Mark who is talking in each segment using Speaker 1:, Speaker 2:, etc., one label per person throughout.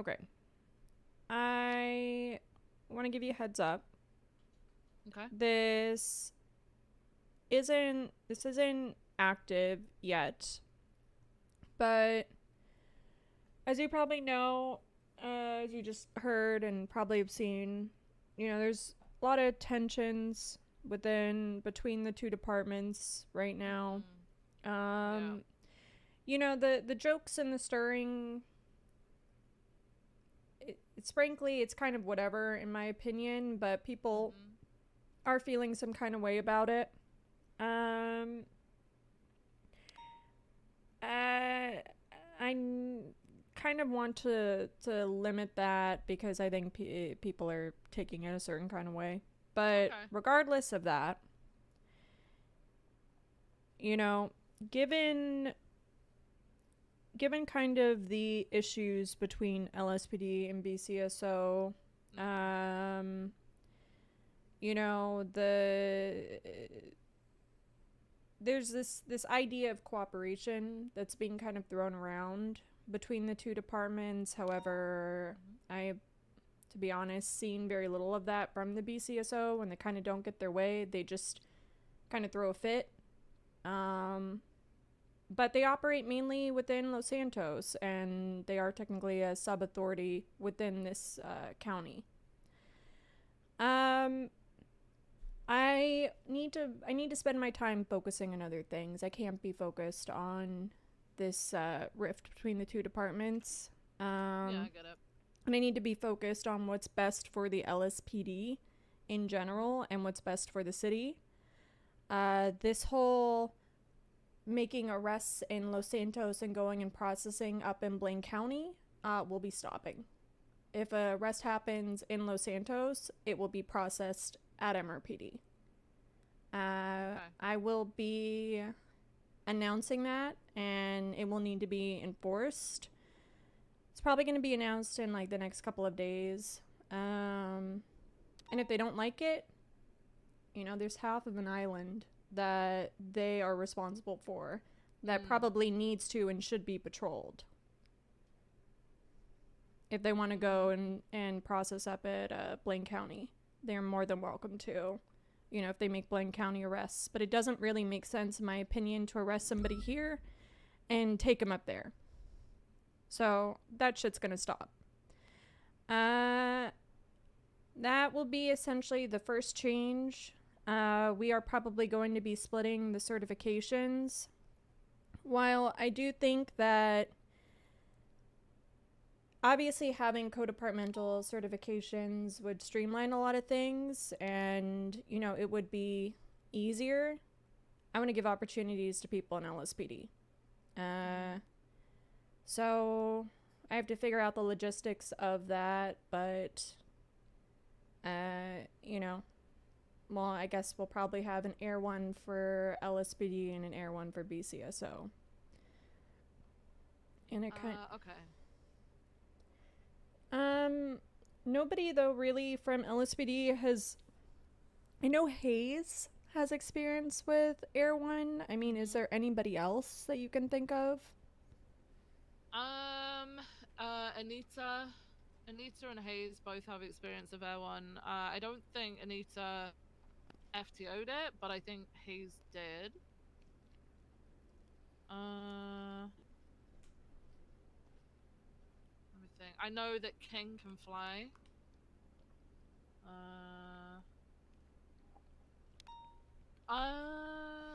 Speaker 1: Okay. I want to give you a heads up.
Speaker 2: Okay.
Speaker 1: This isn't active yet, but as you probably know, as you just heard and probably have seen, there's a lot of tensions between the two departments right now.
Speaker 2: Mm-hmm. Yeah.
Speaker 1: Um, the jokes and the stirring. It's frankly, it's kind of whatever in my opinion, but people
Speaker 2: Mm-hmm.
Speaker 1: are feeling some kind of way about it. Um, uh, I kind of want to limit that because I think people are taking it a certain kind of way. But
Speaker 2: Okay.
Speaker 1: regardless of that, you know, given given kind of the issues between LSPD and BCSO,
Speaker 2: Mm-hmm.
Speaker 1: um, you know, there's this idea of cooperation that's being kind of thrown around between the two departments. However,
Speaker 2: Mm-hmm.
Speaker 1: I have, to be honest, seen very little of that from the BCSO. When they kind of don't get their way, they just kind of throw a fit. Um, but they operate mainly within Los Santos, and they are technically a sub authority within this county. Um, I need to spend my time focusing on other things. I can't be focused on this rift between the two departments.
Speaker 2: Yeah, I
Speaker 1: Um,
Speaker 2: get it.
Speaker 1: and I need to be focused on what's best for the LSPD in
Speaker 2: Mm-hmm.
Speaker 1: general and what's best for the city. This whole making arrests in Los Santos and going and processing up in Blaine County will be stopping. If a arrest happens in Los Santos, it will be processed at MRPD.
Speaker 2: Okay.
Speaker 1: I will be announcing that, and it will need to be enforced. It's probably going to be announced in like the next couple of days. And if they don't like it, there's half of an island that they are responsible for that
Speaker 2: Mm.
Speaker 1: probably needs to and should be patrolled. If they want to
Speaker 2: Mm.
Speaker 1: go and process up at Blaine County, they're more than welcome to. If they make Blaine County arrests. But it doesn't really make sense, in my opinion, to arrest somebody here and take them up there. So that shit's gonna stop. Uh, that will be essentially the first change. We are probably going to be splitting the certifications. While I do think that obviously having co-departmental certifications would streamline a lot of things and, it would be easier, I want to give opportunities to people in LSPD.
Speaker 2: Mm-hmm.
Speaker 1: Uh, so I have to figure out the logistics of that, but, you know, well, I guess we'll probably have an air one for LSPD and an air one for BCSO. And it kind
Speaker 2: Okay.
Speaker 1: um nobody though really from LSPD has. I know Hayes has experience with Air One. I mean, is
Speaker 2: Mm-hmm.
Speaker 1: there anybody else that you can think of?
Speaker 2: Um, Anita, Anita and Hayes both have experience of Air One. I don't think Anita FTO'd it, but I think Hayes did. Uh, Let me think. I know that King can fly. Uh,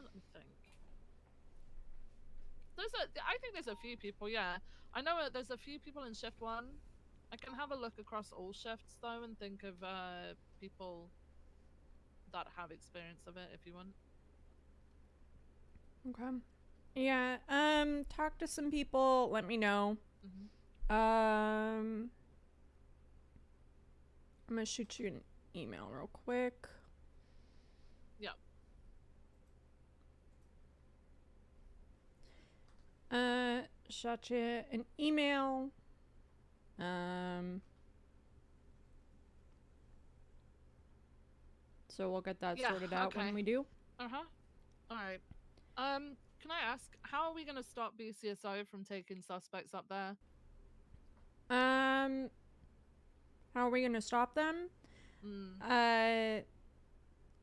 Speaker 2: Let me think. I think there's a few people. Yeah, I know there's a few people in shift one. I can have a look across all shifts though and think of people that have experience of it if you want.
Speaker 1: Okay. Yeah. Talk to some people. Let me know.
Speaker 2: Hmm.
Speaker 1: Um, I'm gonna shoot you an email real quick.
Speaker 2: Yeah.
Speaker 1: Shot you an email. Um, so we'll get that
Speaker 2: Yeah.
Speaker 1: sorted out when
Speaker 2: Okay.
Speaker 1: we do.
Speaker 2: Uh huh. All right. Can I ask how are we going to stop BCSO from taking suspects up there?
Speaker 1: How are we gonna stop them?
Speaker 2: Mm.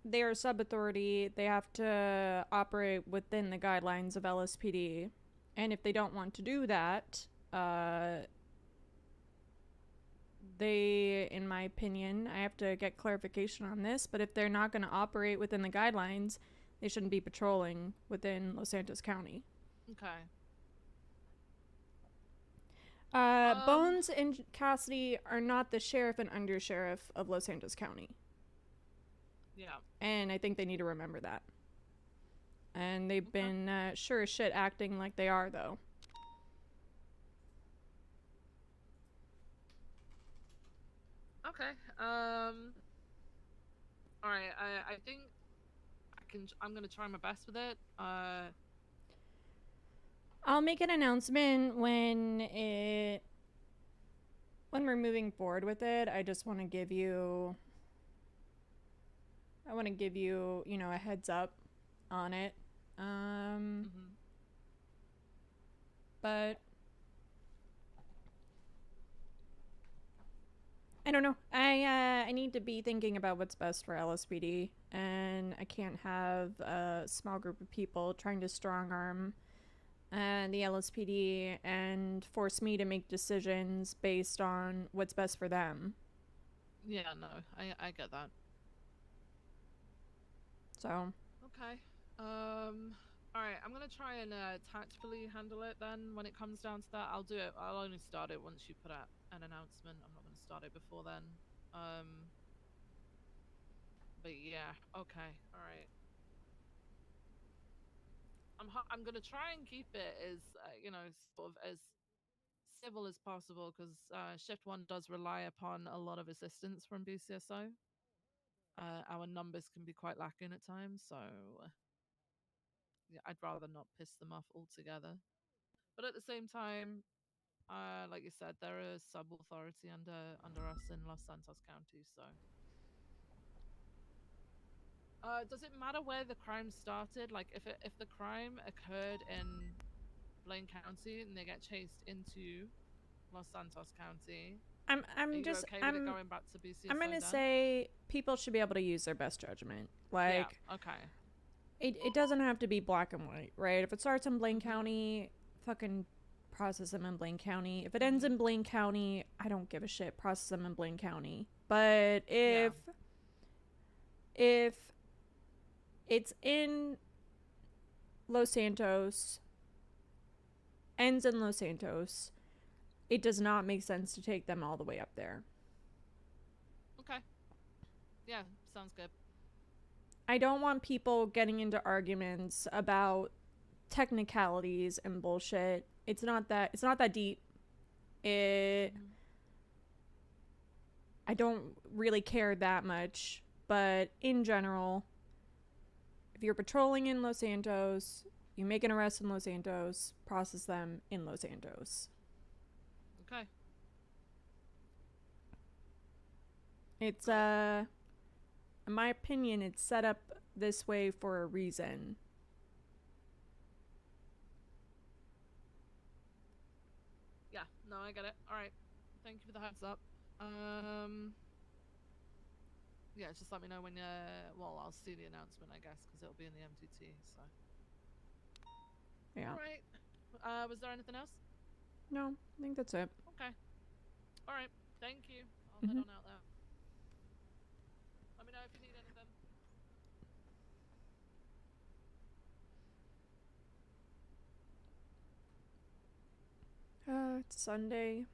Speaker 1: They are sub-authority. They have to operate within the guidelines of LSPD. And if they don't want to do that, they, in my opinion, I have to get clarification on this, but if they're not going to operate within the guidelines, they shouldn't be patrolling within Los Santos County.
Speaker 2: Okay.
Speaker 1: Bones and Cassidy are not the sheriff and undersheriff of Los Santos County.
Speaker 2: Yeah.
Speaker 1: And I think they need to remember that. And they've been sure as shit acting like they are, though.
Speaker 2: Okay. All right. I think I'm gonna try my best with it.
Speaker 1: I'll make an announcement when we're moving forward with it. I just want to give you a heads up on it. But I don't know. I need to be thinking about what's best for LSPD, and I can't have a small group of people trying to strong arm the LSPD and force me to make decisions based on what's best for them.
Speaker 2: Yeah. No. I get that.
Speaker 1: So.
Speaker 2: Okay. All right. I'm gonna try and tactfully handle it then. When it comes down to that, I'll do it. I'll only start it once you put out an announcement. I'm not gonna start it before then. But yeah. Okay. All right. I'm gonna try and keep it as sort of as civil as possible because Shift One does rely upon a lot of assistance from BCSO. Our numbers can be quite lacking at times, so yeah, I'd rather not piss them off altogether. But at the same time, like you said, they're a sub authority under us in Los Santos County. So, does it matter where the crime started? Like, if the crime occurred in Blaine County and they get chased into Los Santos County, are you okay with it going back to BCSO?
Speaker 1: I'm gonna say people should be able to use their best judgment. Like,
Speaker 2: yeah, okay.
Speaker 1: It doesn't have to be black and white, right? If it starts in Blaine County, fucking process them in Blaine County. If it ends in Blaine County, I don't give a shit. Process them in Blaine County. But if it's in Los Santos, ends in Los Santos, it does not make sense to take them all the way up there.
Speaker 2: Okay. Yeah, sounds good.
Speaker 1: I don't want people getting into arguments about technicalities and bullshit. It's not that deep. I don't really care that much, but in general, if you're patrolling in Los Santos, you make an arrest in Los Santos, process them in Los Santos.
Speaker 2: Okay.
Speaker 1: It's in my opinion, it's set up this way for a reason.
Speaker 2: Yeah, no, I get it. All right. Thank you for the heads up. Yeah, just let me know when well, I'll see the announcement, I guess, because it'll be in the MTT, so.
Speaker 1: Yeah.
Speaker 2: All right. Was there anything else?
Speaker 1: No, I think that's it.
Speaker 2: Okay. All right. Thank you. I'll head on out there. Let me know if you need anything.
Speaker 1: It's Sunday.